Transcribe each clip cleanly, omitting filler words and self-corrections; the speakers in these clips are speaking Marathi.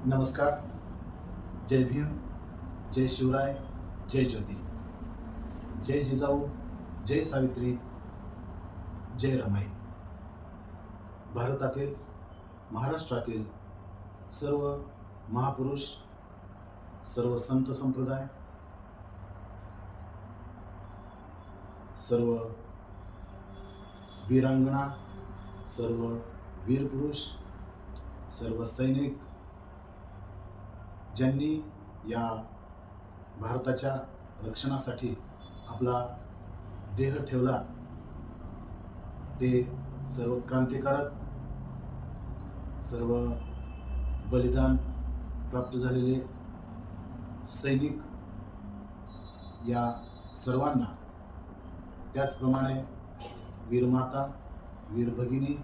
नमस्कार. जय भीम, जय शिवराय, जय ज्योती, जय जिजाऊ, जय सावित्री, जय रमाई. भारतातील, महाराष्ट्रातील सर्व महापुरुष, सर्व संत संप्रदाय, सर्व वीरांगणा, सर्व वीर पुरुष, सर्व सैनिक ज्यांनी या भारताच्या रक्षणासाठी आपला देह ठेवला, ते सर्व क्रांतिकारक, सर्व बलिदान प्राप्त झालेले सैनिक, या सर्वांना, त्याचप्रमाणे वीरमाता, वीर भगिनी,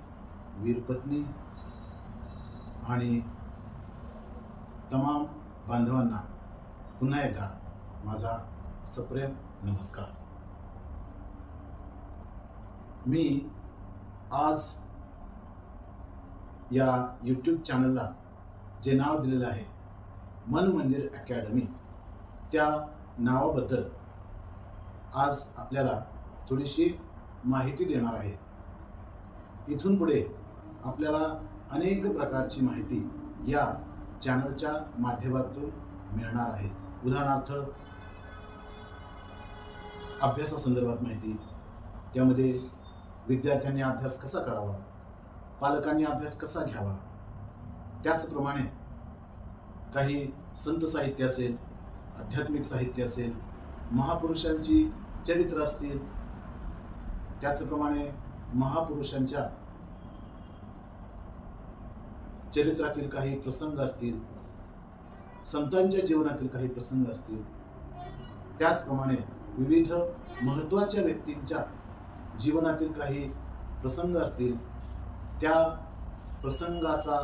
वीर पत्नी आणि तमाम बांधवांना पुन्हा एकदा माझा सप्रेम नमस्कार. मी आज या यूट्यूब चॅनलला जे नाव दिलेलं आहे मन मंदिर अकॅडमी, त्या नावाबद्दल आज आपल्याला थोडीशी माहिती देणार आहे. इथून पुढे आपल्याला अनेक प्रकारची माहिती या चॅनलच्या माध्यमातून मिळणार आहे. उदाहरणार्थ अभ्यासासंदर्भात माहिती, त्यामध्ये विद्यार्थ्यांनी अभ्यास कसा करावा, पालकांनी अभ्यास कसा घ्यावा, त्याचप्रमाणे काही संत साहित्य असेल, आध्यात्मिक साहित्य असेल, महापुरुषांची चरित्र असतील, त्याचप्रमाणे महापुरुषांच्या चरित्रातील काही प्रसंग असतील, संतांच्या जीवनातील काही प्रसंग असतील, त्याचप्रमाणे विविध महत्त्वाच्या व्यक्तींच्या जीवनातील काही प्रसंग असतील, त्या प्रसंगाचा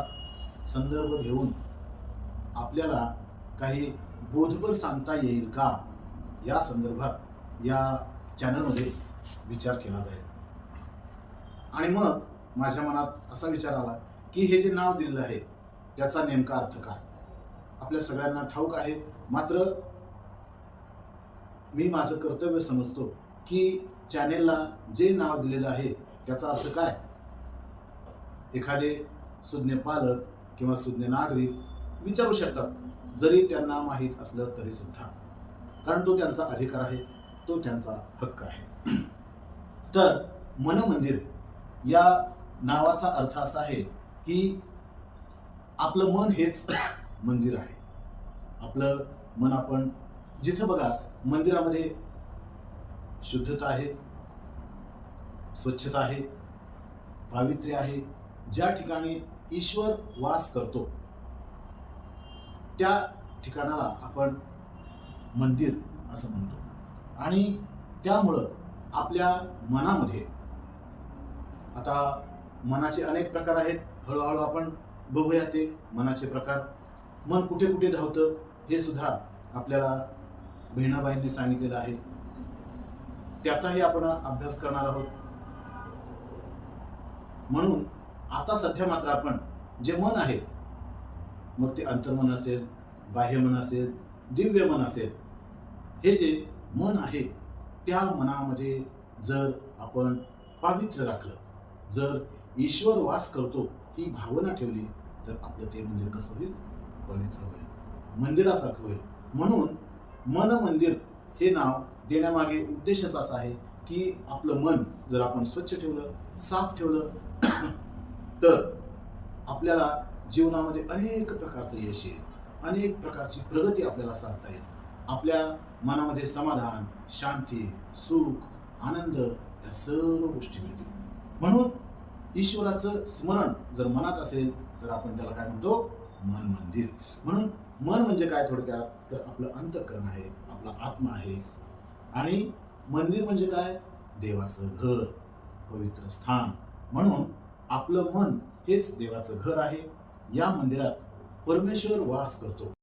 संदर्भ घेऊन आपल्याला काही बोधपर सांगता येईल का, या संदर्भात या चॅनलमध्ये विचार केला जाईल. आणि मग माझ्या मनात असा विचार आला की हे जे नाव दिलेलं आहे त्याचा नेमका अर्थ काय. आपल्या सगळ्यांना ठाऊक आहे, मात्र मी माझं कर्तव्य समजतो की चॅनेलला जे नाव दिलेलं आहे त्याचा अर्थ काय. एखादे सुज्ञ पालक किंवा सुज्ञ नागरिक विचारू शकतात, जरी त्यांना माहीत असलं तरी सुद्धा, कारण तो त्यांचा अधिकार आहे, तो त्यांचा हक्क आहे. तर मन मंदिर या नावाचा अर्थ असा आहे की आपलं मन हेच मंदिर आहे. आपलं मन, आपण जिथं बघा मंदिरामध्ये शुद्धता आहे, स्वच्छता आहे, पावित्र्य आहे. ज्या ठिकाणी ईश्वर वास करतो त्या ठिकाणाला आपण मंदिर असं म्हणतो. आणि त्यामुळं आपल्या मनामध्ये, आता मनाचे अनेक प्रकार आहेत, हळूहळू आपण बघूया ते मनाचे प्रकार. मन कुठे कुठे धावतं हे सुद्धा आपल्याला बहिणाबाईंनी सांगितलेलं आहे, त्याचाही आपण अभ्यास करणार आहोत. म्हणून आता सध्या मात्र आपण जे मन आहे, मग ते अंतर्मन असेल, बाह्य मन असेल, दिव्य मन असेल, हे जे मन आहे त्या मनामध्ये जर आपण पावित्र्य राखलं, जर ईश्वर वास करतो ही भावना ठेवली, तर आपलं ते मंदिर कसं होईल, पवित्र होईल, मंदिरासारखं होईल. म्हणून मन मंदिर हे नाव देण्यामागे उद्देशच असा आहे की आपलं मन जर आपण स्वच्छ ठेवलं, साफ ठेवलं, तर आपल्याला जीवनामध्ये अनेक प्रकारचं यश येईल, अनेक प्रकारची प्रगती आपल्याला साधता येईल. आपल्या मनामध्ये समाधान, शांती, सुख, आनंद या सर्व गोष्टी मिळतील. म्हणून ईश्वराचं स्मरण जर मनात असेल तर आपण त्याला काय म्हणतो, मन मंदिर. म्हणून मन म्हणजे काय थोडक्यात, तर आपलं अंतःकरण आहे, आपला आत्मा आहे. आणि मंदिर म्हणजे काय, देवाचं घर, पवित्र स्थान. म्हणून आपलं मन हेच देवाचं घर आहे. या मंदिरात परमेश्वर वास करतो.